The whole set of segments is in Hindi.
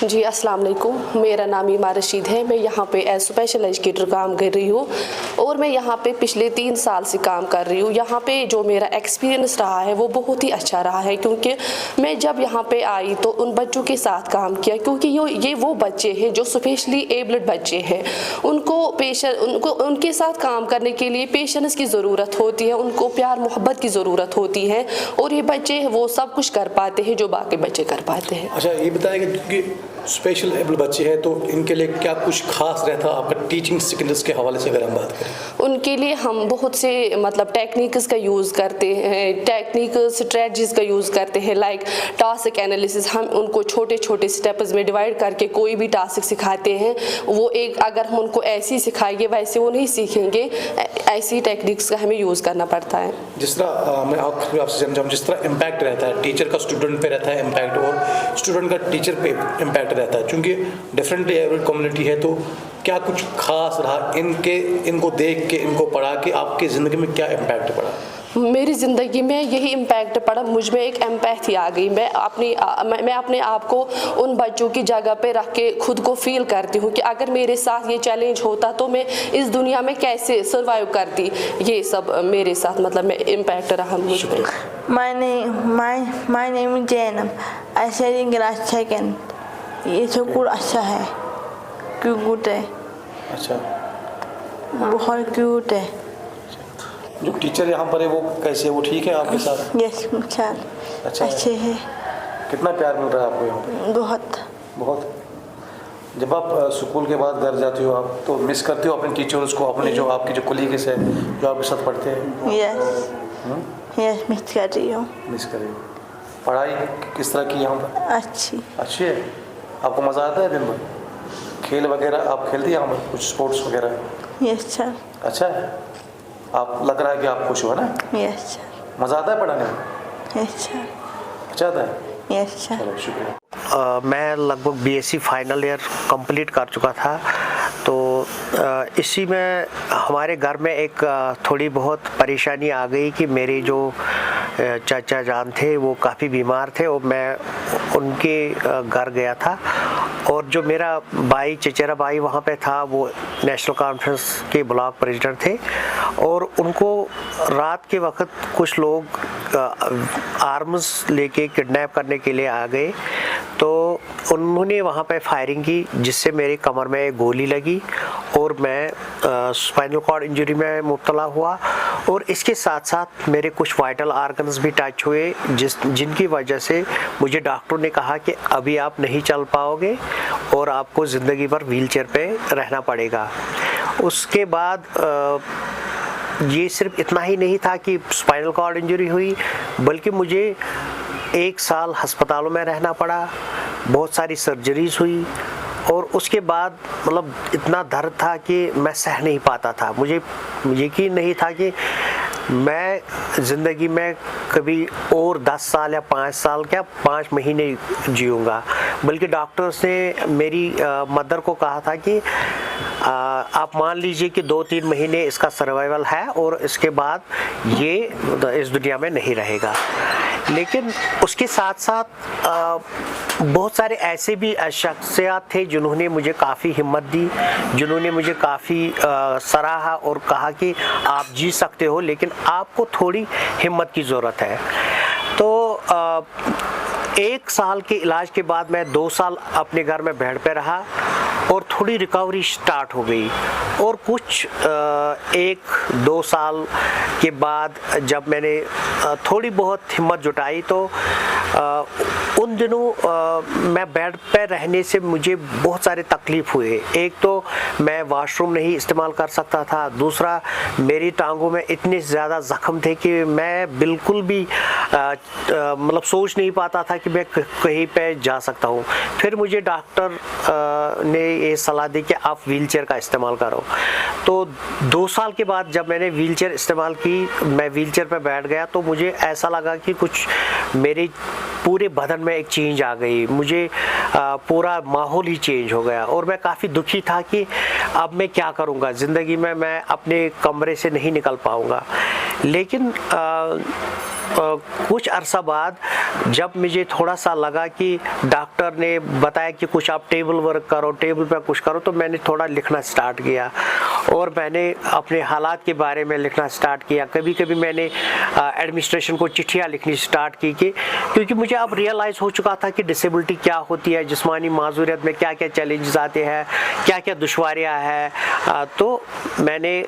जी अस्सलाम वालेकुम, मेरा नाम ईमा रशीद है। मैं यहाँ पे एज स्पेशल एजुकेटर काम कर रही हूँ और मैं यहाँ पे पिछले 3 साल से काम कर रही हूँ। यहाँ पे जो मेरा एक्सपीरियंस रहा है वो बहुत ही अच्छा रहा है, क्योंकि मैं जब यहाँ पे आई तो उन बच्चों के साथ काम किया, क्योंकि ये वो बच्चे हैं जो स्पेशली एबल्ड बच्चे हैं। उनको उनके साथ काम करने के लिए पेशेंस की ज़रूरत होती है, उनको प्यार मोहब्बत की ज़रूरत होती है, और ये बच्चे वो सब कुछ कर पाते हैं जो बाकी बच्चे कर पाते हैं। अच्छा, ये बताएंगे कि स्पेशल एबल बच्चे हैं तो इनके लिए क्या कुछ खास रहता है आपका टीचिंग स्किल्स के हवाले से अगर हम बात करें? उनके लिए हम बहुत से टेक्निक्स का यूज़ करते हैं, टेक्निकल स्ट्रेटजीज का यूज़ करते हैं, लाइक टास्क एनालिसिस। हम उनको छोटे छोटे स्टेप्स में डिवाइड करके कोई भी टास्क सिखाते हैं। वो अगर हम उनको ऐसे ही सिखाएंगे वैसे वो नहीं सीखेंगे, ऐसी टेक्निक्स का हमें यूज़ करना पड़ता है। जिस तरह मैं आपसे जानना चाहूँ, जिस तरह इम्पैक्ट रहता है टीचर का स्टूडेंट पे रहता है इम्पैक्ट, और स्टूडेंट का टीचर पे इम्पैक्ट रहता है, क्योंकि डिफरेंटली एबल्ड कम्युनिटी है, तो क्या कुछ खास रहा इनको देख के, इनको पढ़ा के आपकी ज़िंदगी में क्या इम्पैक्ट पड़ा? मेरी ज़िंदगी में यही इम्पैक्ट पड़ा, मुझ में एक एम्पैथी आ गई। मैं अपने आप को उन बच्चों की जगह पे रख के खुद को फील करती हूँ कि अगर मेरे साथ ये चैलेंज होता तो मैं इस दुनिया में कैसे सर्वाइव करती। ये सब मेरे साथ मैं इम्पैक्ट रहा मुझ पे। My name is Zainab. I study in class 2nd. ये स्कूल अच्छा है, क्यूट है। अच्छा, बहुत क्यूट है। जो टीचर यहाँ पर है वो कैसे है, वो ठीक है आपके साथ? यस, अच्छा, अच्छे है। कितना प्यार मिल रहा है आपको यहाँ पे? बहुत। जब आप स्कूल के बाद घर जाती हो आप, तो मिस करती हो अपने टीचर्स को, अपने जो आपके जो कोलीग्स हैं जो आपके साथ पढ़ते हैं? यस, मिस कर रही हूँ। पढ़ाई किस तरह की यहाँ पर? अच्छी है। आपको मज़ा आता है दिन भर? खेल वगैरह आप खेलती हैं यहाँ पर, कुछ स्पोर्ट्स वगैरह? Yes sir. अच्छा है, आप लग रहा है कि आप खुश हो ना? Yes sir. मज़ा आता है पढ़ाने में? Yes sir. अच्छा आता है? Yes sir. चलो, शुक्रिया। मैं लगभग BSc फाइनल ईयर कंप्लीट कर चुका था, तो इसी में हमारे घर में एक थोड़ी बहुत परेशानी आ गई कि मेरे जो चाचा जान थे वो काफ़ी बीमार थे, और मैं उनके घर गया था, और जो मेरा भाई चचेरा भाई वहाँ पे था वो नेशनल कॉन्फ्रेंस के ब्लॉक प्रेसिडेंट थे, और उनको रात के वक्त कुछ लोग आर्म्स लेके किडनैप करने के लिए आ गए। तो उन्होंने वहाँ पे फायरिंग की, जिससे मेरी कमर में गोली लगी और मैं स्पाइनल कॉर्ड इंजरी में मुब्तला हुआ, और इसके साथ साथ मेरे कुछ वाइटल ऑर्गन्स भी टच हुए, जिनकी वजह से मुझे डॉक्टर ने कहा कि अभी आप नहीं चल पाओगे और आपको ज़िंदगी भर व्हीलचेयर पे रहना पड़ेगा। उसके बाद ये सिर्फ इतना ही नहीं था कि स्पाइनल कॉर्ड इंजरी हुई, बल्कि मुझे 1 साल अस्पतालों में रहना पड़ा, बहुत सारी सर्जरीज हुई, और उसके बाद इतना दर्द था कि मैं सह नहीं पाता था। मुझे यकीन नहीं था कि मैं ज़िंदगी में कभी और 10 साल या 5 साल क्या 5 महीने जीऊँगा, बल्कि डॉक्टर्स ने मेरी मदर को कहा था कि आप मान लीजिए कि 2-3 महीने इसका सर्वाइवल है और इसके बाद ये इस दुनिया में नहीं रहेगा। लेकिन उसके साथ साथ बहुत सारे ऐसे भी शख्सियत थे जिन्होंने मुझे काफ़ी हिम्मत दी, जिन्होंने मुझे काफ़ी सराहा और कहा कि आप जी सकते हो, लेकिन आपको थोड़ी हिम्मत की ज़रूरत है। तो 1 साल के इलाज के बाद मैं 2 साल अपने घर में बेड पे रहा और थोड़ी रिकवरी स्टार्ट हो गई, और कुछ 1-2 साल के बाद जब मैंने थोड़ी बहुत हिम्मत जुटाई तो उन दिनों मैं बेड पे रहने से मुझे बहुत सारे तकलीफ़ हुए। एक तो मैं वॉशरूम नहीं इस्तेमाल कर सकता था, दूसरा मेरी टांगों में इतने ज़्यादा ज़ख्म थे कि मैं बिल्कुल भी सोच नहीं पाता था कि मैं कहीं पे जा सकता हूँ। फिर मुझे डॉक्टर ने ये सलाह दी कि आप व्हीलचेयर का इस्तेमाल करो। तो 2 साल के बाद जब मैंने व्हीलचेयर इस्तेमाल की, मैं व्हीलचेयर पे बैठ गया, तो मुझे ऐसा लगा कि कुछ मेरे पूरे बदन में एक चेंज आ गई, मुझे पूरा माहौल ही चेंज हो गया, और मैं काफ़ी दुखी था कि अब मैं क्या करूँगा ज़िंदगी में, मैं अपने कमरे से नहीं निकल पाऊँगा। लेकिन कुछ अरसा बाद जब मुझे थोड़ा सा लगा कि डॉक्टर ने बताया कि कुछ आप टेबल वर्क करो, टेबल पे कुछ करो, तो मैंने थोड़ा लिखना स्टार्ट किया और मैंने अपने हालात के बारे में लिखना स्टार्ट किया। कभी कभी मैंने एडमिनिस्ट्रेशन को चिट्ठियाँ लिखनी स्टार्ट की क्योंकि मुझे अब रियलाइज़ हो चुका था कि डिसेबिलिटी क्या होती है, जिस्मानी माजूरियत में क्या क्या चैलेंजेस आते हैं, क्या क्या दुश्वारियाँ हैं। तो मैंने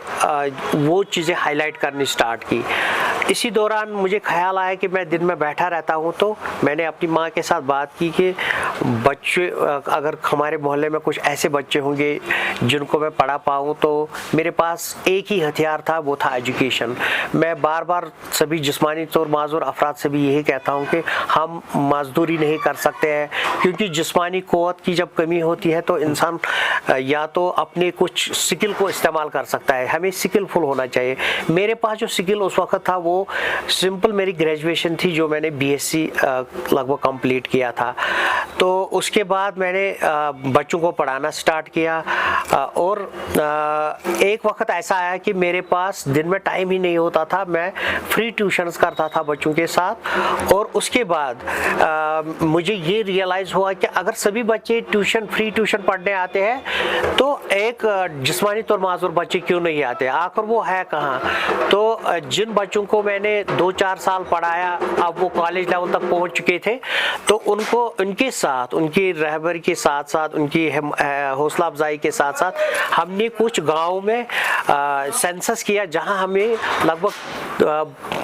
वो चीज़ें हाईलाइट करनी स्टार्ट की। इसी दौरान मुझे ख्याल आया कि मैं दिन में बैठा रहता हूँ, तो मैंने अपनी माँ के साथ बात की कि बच्चे, अगर हमारे मोहल्ले में कुछ ऐसे बच्चे होंगे जिनको मैं पढ़ा पाऊँ, तो मेरे पास एक ही हथियार था, वो था एजुकेशन। मैं बार बार सभी जिस्मानी तौर माजूर अफराद से भी यही कहता हूँ कि हम मजदूरी नहीं कर सकते हैं, क्योंकि जिस्मानी क़ुव्वत की जब कमी होती है तो इंसान या तो अपने कुछ स्किल को इस्तेमाल कर सकता है। हमें स्किलफुल होना चाहिए। मेरे पास जो स्किल उस वक्त था वो सिंपल मेरी ग्रेजुएशन थी, जो मैंने बीएससी लगभग कंप्लीट किया था। तो उसके बाद मैंने बच्चों को पढ़ाना स्टार्ट किया और एक वक्त ऐसा आया कि मेरे पास दिन में टाइम ही नहीं होता था। मैं फ्री ट्यूशन्स करता था बच्चों के साथ और उसके बाद मुझे ये रियलाइज़ हुआ कि अगर सभी बच्चे फ्री ट्यूशन पढ़ने आते हैं तो एक जिस्मानी तौर माजूर बच्चे क्यों नहीं आते, आखिर वो है कहाँ। तो जिन बच्चों को मैंने 2-4 साल पढ़ाया, अब वो कॉलेज लेवल तक पहुंच चुके थे, तो उनको उनके साथ, उनकी रहबरी के साथ साथ, उनकी हौसला अफजाई के साथ साथ हमने कुछ गाँव में सेंसस किया, जहां हमें लगभग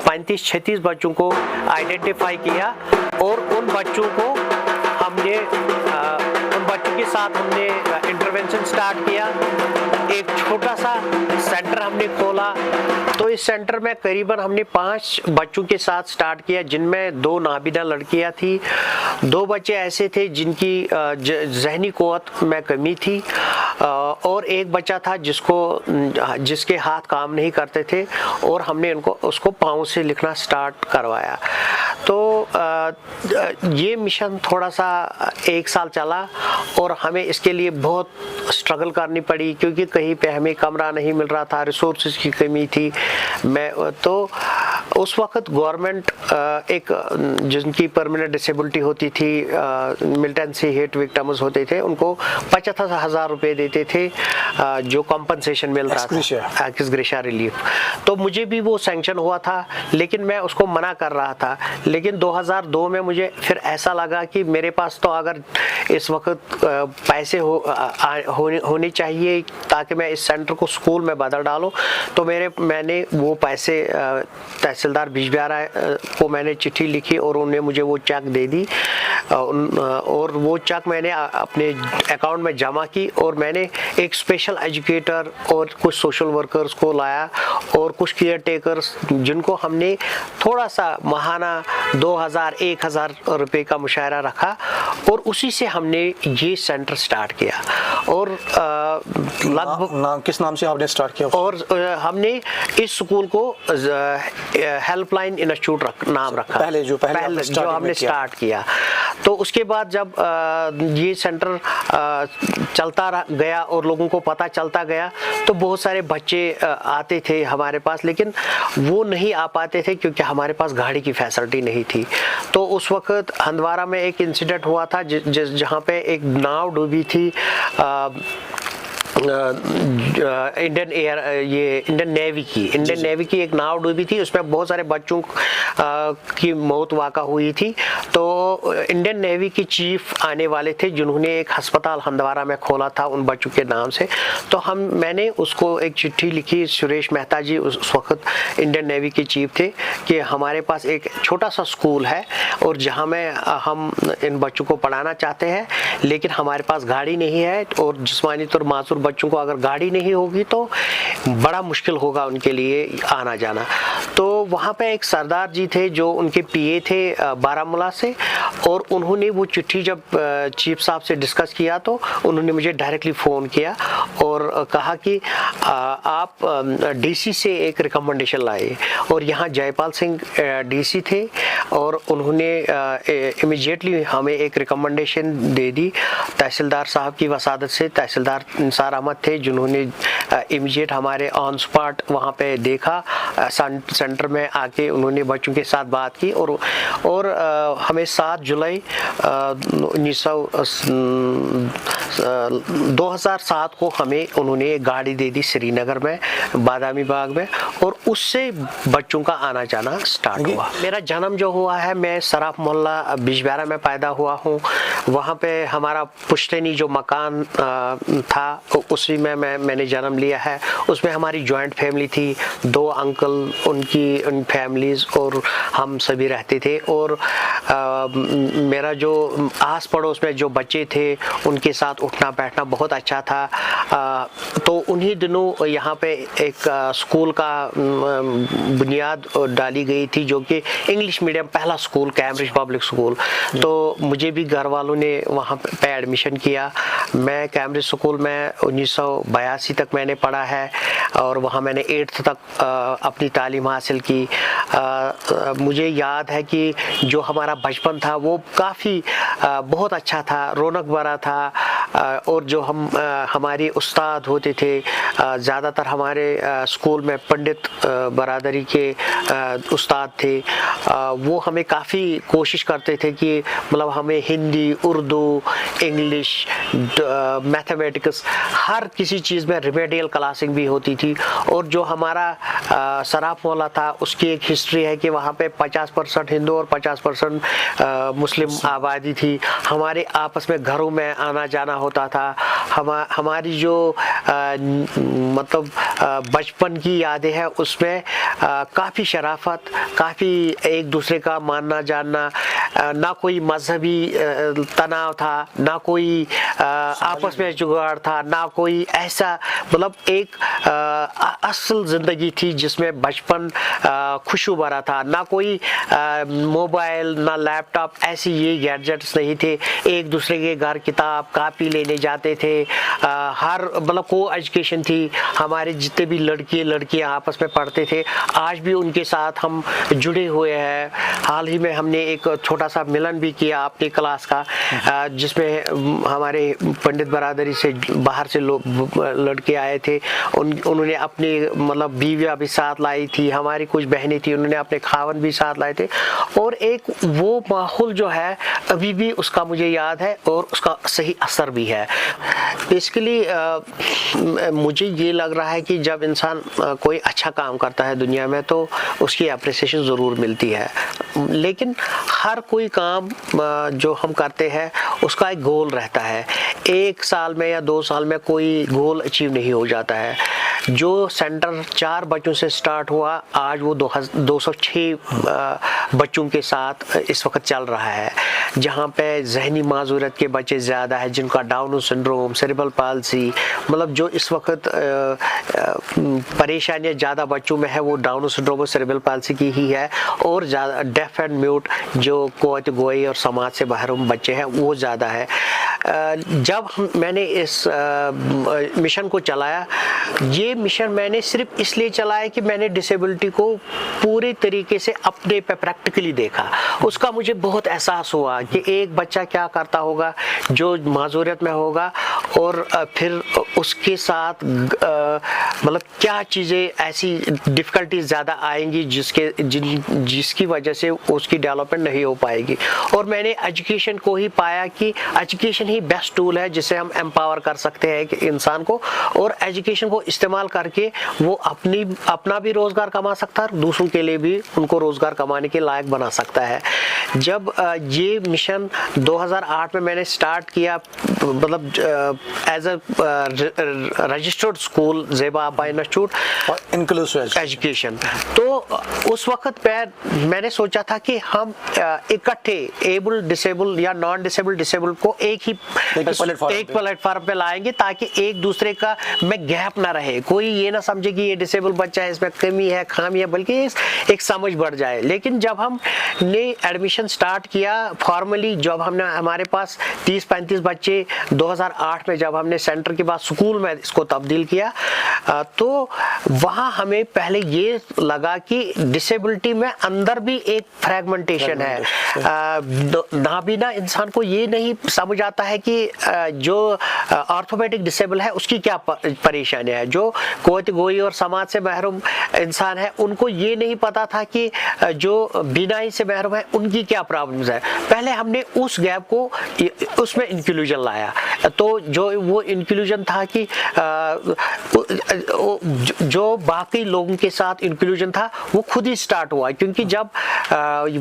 35-36 बच्चों को आइडेंटिफाई किया और उन बच्चों के साथ हमने इंटरवेंशन स्टार्ट किया। एक छोटा सा सेंटर हमने खोला। तो इस सेंटर में करीबन हमने 5 बच्चों के साथ स्टार्ट किया, जिनमें 2 नाबिना लड़कियां थी, 2 बच्चे ऐसे थे जिनकी ज़हनी क़ुव्वत में कमी थी और एक बच्चा था जिसके हाथ काम नहीं करते थे और हमने उसको पाँव से लिखना स्टार्ट करवाया। तो ये मिशन थोड़ा सा 1 साल चला और हमें इसके लिए बहुत स्ट्रगल करनी पड़ी, क्योंकि कहीं पे हमें कमरा नहीं मिल रहा था, रिसोर्सेज की कमी थी। तो उस वक्त गवर्नमेंट एक जिनकी परमानेंट डिसेबिलिटी होती थी, मिलिटेंसी हिट विक्टिम्स होते थे, उनको 75,000 रुपये देते थे जो कंपनसेशन मिल रहा था, एक्स ग्रेशिया रिलीफ। तो मुझे भी वो सैंक्शन हुआ था, लेकिन मैं उसको मना कर रहा था। लेकिन 2002 में मुझे फिर ऐसा लगा कि मेरे पास तो अगर इस वक्त पैसे होने चाहिए ताकि मैं इस सेंटर को स्कूल में बदल डालूं, तो मैंने वो पैसे तहसीलदार बिजबियारा को मैंने चिट्ठी लिखी और उन्होंने मुझे वो चेक दे दी और वो चेक मैंने अपने अकाउंट में जमा की और मैंने एक स्पेशल एजुकेटर और कुछ सोशल वर्कर्स को लाया और कुछ केयर टेकर्स, जिनको हमने थोड़ा सा महाना 2,000-1,000 रुपये का मुशायरा रखा और उसी से हमने ये सेंटर स्टार्ट किया। और लगभग किस नाम से आपने स्टार्ट किया? और हमने इस स्कूल को हेल्पलाइन इंस्टीट्यूट नाम रखा, पहले जो हमने स्टार्ट किया। तो उसके बाद जब ये सेंटर चलता गया और लोगों को पता चलता गया, तो बहुत सारे बच्चे आते थे हमारे पास, लेकिन वो नहीं आ पाते थे क्योंकि हमारे पास गाड़ी की फैसिलिटी नहीं थी। तो उस वक्त हंदवारा में एक इंसिडेंट हुआ था जहाँ पे एक नाव डूबी थी, इंडियन नेवी की एक नाव डूबी थी, उसमें बहुत सारे बच्चों की मौत वाक़ा हुई थी। तो इंडियन नेवी की चीफ आने वाले थे, जिन्होंने एक अस्पताल हंदवारा में खोला था उन बच्चों के नाम से। तो मैंने उसको एक चिट्ठी लिखी, सुरेश मेहता जी उस वक्त इंडियन नेवी के चीफ थे, कि हमारे पास एक छोटा सा स्कूल है और जहाँ में हम इन बच्चों को पढ़ाना चाहते हैं, लेकिन हमारे पास गाड़ी नहीं है और जिस्मानी तौर मासूर बच्चों को अगर गाड़ी नहीं होगी तो बड़ा मुश्किल होगा उनके लिए आना जाना। तो वहाँ पे एक सरदार जी थे जो उनके पीए थे बारामूला से, और उन्होंने वो चिट्ठी जब चीफ साहब से डिस्कस किया तो उन्होंने मुझे डायरेक्टली फ़ोन किया और कहा कि आप डीसी से एक रिकमेंडेशन लाए। और यहाँ जयपाल सिंह डीसी थे और उन्होंने इमीडिएटली हमें एक रिकमेंडेशन दे दी। तहसीलदार साहब की वसादत से तहसीलदार निसार अहमद थे, जिन्होंने इमीडिएट हमारे ऑन स्पॉट वहाँ पे देखा, सेंटर में आके उन्होंने बच्चों के साथ बात की और हमें 7 जुलाई 2007 को हमें उन्होंने एक गाड़ी दे दी श्रीनगर में, बादामी बाग में, और उससे बच्चों का आना जाना स्टार्ट हुआ। मेरा जन्म जो हुआ है, मैं सराफ मोहल्ला बिजबेहरा में पैदा हुआ हूँ। वहाँ पे हमारा पुश्तैनी जो मकान था उसी में मैंने जन्म लिया है। उसमें हमारी जॉइंट फैमिली थी, 2 अंकल, उन फैमिलीज़ और हम सभी रहते थे। और मेरा जो आस पड़ोस में जो बच्चे थे उनके साथ उठना बैठना बहुत अच्छा था। तो उन्हीं दिनों यहाँ पे एक स्कूल का बुनियाद डाली गई थी, जो कि इंग्लिश मीडियम पहला स्कूल, कैम्ब्रिज पब्लिक स्कूल। तो मुझे भी घर वालों ने वहाँ पे एडमिशन किया। मैं कैम्ब्रिज स्कूल में 1982 तक मैंने पढ़ा है और वहाँ मैंने 8th तक अपनी तालीम हासिल की। मुझे याद है कि जो हमारा बचपन था वो काफ़ी बहुत अच्छा था, रौनक भरा था। और जो हमारे उस्ताद होते थे, ज़्यादातर हमारे स्कूल में पंडित बरादरी के उस्ताद थे। वो हमें काफ़ी कोशिश करते थे कि मतलब हमें हिंदी, उर्दू, इंग्लिश, मैथमेटिक्स, हर किसी चीज़ में रिमेडियल क्लासिंग भी होती थी। और जो हमारा सराफ मोहल्ला था उसकी एक हिस्ट्री है कि वहाँ पे 50% हिंदू और 50% मुस्लिम आबादी थी। हमारे आपस में घरों में आना जाना होता था। हमारी जो मतलब बचपन की यादें हैं उसमें काफ़ी शराफत, काफ़ी एक दूसरे का मानना जानना, ना कोई मजहबी तनाव था, ना कोई आपस में जुगाड़ था, ना कोई ऐसा, मतलब एक असल ज़िंदगी थी जिसमें बचपन खुशबू भरा था। ना कोई मोबाइल, ना लैपटॉप, ऐसी ये गैजेट्स नहीं थे। एक दूसरे के घर किताब कापी लेने जाते थे। हर मतलब को एजुकेशन थी। हमारे जितने भी लड़कियां आपस में पढ़ते थे, आज भी उनके साथ हम जुड़े हुए हैं। हाल ही में हमने एक छोटा सा मिलन भी किया अपनी क्लास का, जिसमें हमारे पंडित बरादरी से बाहर से लड़के आए थे। उन्होंने अपनी मतलब बीवियां भी साथ लाई थी, हमारी कुछ बहनें थी, उन्होंने अपने खावन भी साथ लाए थे। और एक वो माहौल जो है अभी भी उसका मुझे याद है और उसका सही असर भी है। बेसिकली मुझे ये लग रहा है कि जब इंसान कोई अच्छा काम करता है दुनिया में तो उसकी अप्रिसिएशन ज़रूर मिलती है। लेकिन हर कोई काम जो हम करते हैं उसका एक गोल रहता है। 1 साल में या 2 साल में कोई गोल अचीव नहीं हो जाता है। जो सेंटर 4 बच्चों से स्टार्ट हुआ, आज वो 206 बच्चों के साथ इस वक्त चल रहा है, जहाँ पे जहनी माजूरत के बच्चे ज़्यादा है, जिनका डाउन सिंड्रोम, सेरेब्रल पाल्सी, मतलब जो इस वक्त परेशानियाँ ज़्यादा बच्चों में है वो डाउन सिंड्रोम और सेरेब्रल पाल्सी की ही है। और ज़्यादा डेफ एंड म्यूट जो कोत गोई और समाज से महरूम बच्चे हैं वो ज़्यादा है। जब मैंने इस मिशन को चलाया, ये मिशन मैंने सिर्फ इसलिए चलाया कि मैंने डिसेबिलिटी को पूरे तरीके से अपने पे प्रैक्टिकली देखा। उसका मुझे बहुत एहसास हुआ कि एक बच्चा क्या करता होगा जो माजूरियत में होगा, और फिर उसके साथ मतलब क्या चीज़ें ऐसी डिफ़िकल्टीज ज़्यादा आएंगी जिसकी वजह से उसकी डेवलपमेंट नहीं हो पाएगी। और मैंने एजुकेशन को ही पाया कि एजुकेशन ही बेस्ट टूल है जिससे हम एम्पावर कर सकते हैं एक इंसान को, और एजुकेशन को इस्तेमाल करके वो अपना भी रोज़गार कमा सकता है, दूसरों के लिए भी उनको रोज़गार कमाने के लायक बना सकता है। जब ये मिशन 2008 में मैंने स्टार्ट किया, मतलब as a registered school Zeba आपा इंस्टीट्यूट और इंक्लूसिव एजुकेशन, तो उस वक्त पे मैंने सोचा था कि हम इकट्ठे एबल डिसेबल या नॉन डिसेबल को एक प्लेटफॉर्म पे लाएंगे, ताकि एक दूसरे का में गैप ना रहे। कोई ये ना समझे कि ये डिसेबल बच्चा है, इसमें कमी है, खामी है, बल्कि एक समझ बढ़ जाए। लेकिन जब हमने एडमिशन स्टार्ट किया फॉर्मली, जब हमने हमारे पास 30-35 बच्चे 2008 में जब हमने सेंटर के बाद स्कूल में इसको तब्दील किया तो वहाँ हमें पहले ये लगा कि डिसेबिलिटी में अंदर भी एक फ्रेगमेंटेशन है। नाबीना इंसान को ये नहीं समझ आता है कि जो ऑर्थोपेडिक डिसेबल है उसकी क्या परेशानी है, जो कोत गोई और समाज से महरूम इंसान है उनको ये नहीं पता था कि जो बीनाई से महरूम है उनकी क्या प्रॉब्लम्स है। पहले हमने उस गैप को उसमें इंक्लूजन लाया, तो जो वो इंक्लूजन था कि जो बाकी लोगों के साथ इंक्लूजन था वो खुद ही स्टार्ट हुआ, क्योंकि जब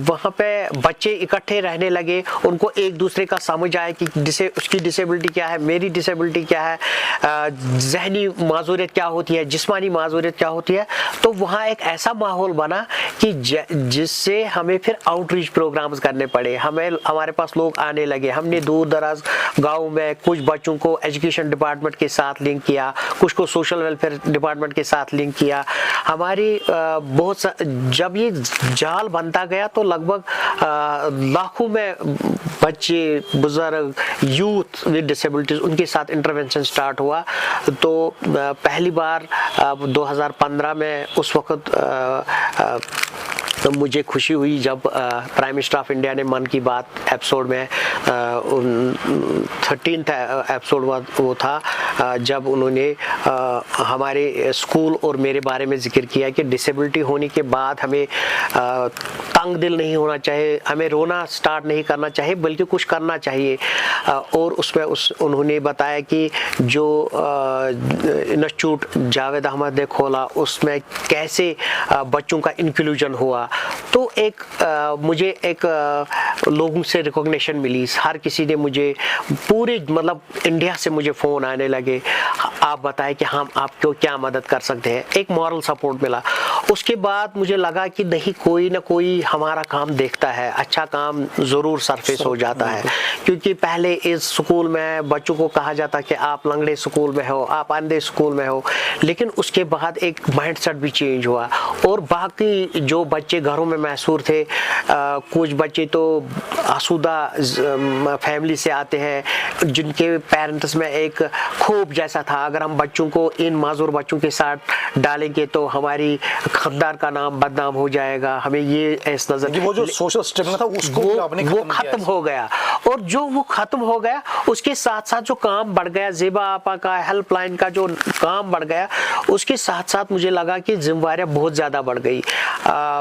वहाँ पे बच्चे इकट्ठे रहने लगे, उनको एक दूसरे का समझ आया कि उसकी डिसेबिलिटी क्या है, मेरी डिसेबिलिटी क्या है, जहनी माजूरियत क्या होती है, जिस्मानी माजूरियत क्या होती है, तो वहाँ एक ऐसा माहौल बना कि जिससे हमें फिर आउटरीच प्रोग्राम्स करने पड़े। हमारे पास लोग आने लगे, हमने दूर दराज गाँव में कुछ बच्चों को एजुकेशन डिपार्टमेंट के साथ लिंक किया, कुछ को सोशल वेलफेयर डिपार्टमेंट के साथ लिंक किया। हमारी जब ये जाल बनता गया तो लगभग लाखों में बच्चे, बुजुर्ग, यूथ विद डिसेबिलिटीज उनके साथ इंटरवेंशन स्टार्ट हुआ। तो पहली बार 2015 में उस वक्त तो मुझे खुशी हुई जब प्राइम मिनिस्टर ऑफ इंडिया ने मन की बात एपिसोड में 13th एपिसोड वो था जब उन्होंने हमारे स्कूल और मेरे बारे में जिक्र किया कि डिसेबिलिटी होने के बाद हमें तंग दिल नहीं होना चाहिए, हमें रोना स्टार्ट नहीं करना चाहिए, बल्कि कुछ करना चाहिए। और उसमें उन्होंने बताया कि जो इंस्टीट्यूट जावेद अहमद ने खोला उसमें कैसे बच्चों का इंक्लूजन हुआ। तो मुझे लोगों से रिकॉग्निशन मिली, हर किसी ने मुझे पूरे मतलब इंडिया से मुझे फ़ोन आने लगे, आप बताएं कि हम आपको क्या मदद कर सकते हैं, एक मॉरल सपोर्ट मिला। उसके बाद मुझे लगा कि नहीं, कोई ना कोई हमारा काम देखता है, अच्छा काम ज़रूर सरफेस हो जाता है। क्योंकि पहले इस स्कूल में बच्चों को कहा जाता कि आप लंगड़े स्कूल में हो, आप अंधे स्कूल में हो, लेकिन उसके बाद एक माइंडसेट भी चेंज हुआ और बाकी जो बच्चे घरों में मैसूर थे, कुछ बच्चे तो आसूदा फैमिली से आते हैं जिनके पेरेंट्स में एक खूब जैसा था, अगर हम बच्चों को इन माजूर बच्चों के साथ डालेंगे तो हमारी खानदान का नाम बदनाम हो जाएगा, हमें ये इस नजर वो जो सोशल स्टिग्मा था उसको वो खत्म हो गया। और जो वो खत्म हो गया उसके साथ साथ जो काम बढ़ गया, ज़ेबा आपा का हेल्पलाइन का जो काम बढ़ गया, उसके साथ साथ मुझे लगा कि जिम्मेवारियाँ बहुत ज़्यादा बढ़ गई।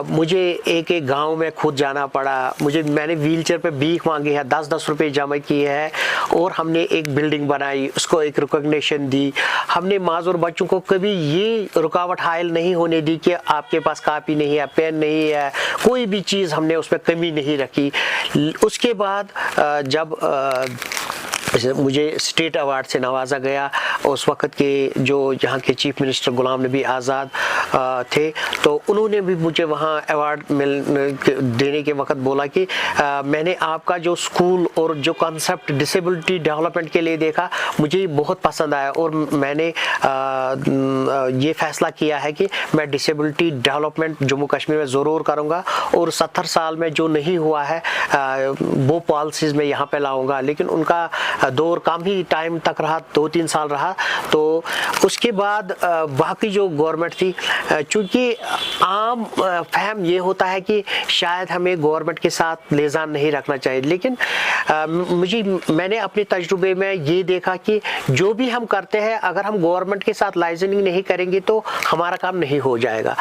मुझे एक गांव में खुद जाना पड़ा, मैंने व्हीलचेयर पे भीख मांगी है, 10-10 रुपए जमा किए हैं और हमने एक बिल्डिंग बनाई, उसको एक रिकॉग्निशन दी। हमने माजूर बच्चों को कभी ये रुकावट हायल नहीं होने दी कि आपके पास कापी नहीं है, पेन नहीं है, कोई भी चीज़ हमने उसमें कमी नहीं रखी। उसके बाद जब मुझे स्टेट अवार्ड से नवाजा गया, उस वक्त के जो यहाँ के चीफ मिनिस्टर गुलाम नबी आज़ाद थे, तो उन्होंने भी मुझे वहाँ अवार्ड देने के वक्त बोला कि मैंने आपका जो स्कूल और जो कॉन्सेप्ट डिसेबिलिटी डेवलपमेंट के लिए देखा, मुझे बहुत पसंद आया और मैंने ये फैसला किया है कि मैं डिसेबिलिटी डेवलपमेंट जम्मू कश्मीर में ज़रूर करूँगा और 70 साल में जो नहीं हुआ है वो पॉलिसीज़ में यहाँ पे लाऊंगा। लेकिन उनका दौर कम ही टाइम तक रहा, 2-3 साल रहा। तो उसके बाद बाकी जो गवर्नमेंट थी, चूँकि आम फहम ये होता है कि शायद हमें गवर्नमेंट के साथ लेजान नहीं रखना चाहिए, लेकिन मैंने अपने तजुर्बे में ये देखा कि जो भी हम करते हैं अगर हम गवर्नमेंट के साथ लाइजनिंग नहीं करेंगे तो हमारा काम नहीं हो जाएगा।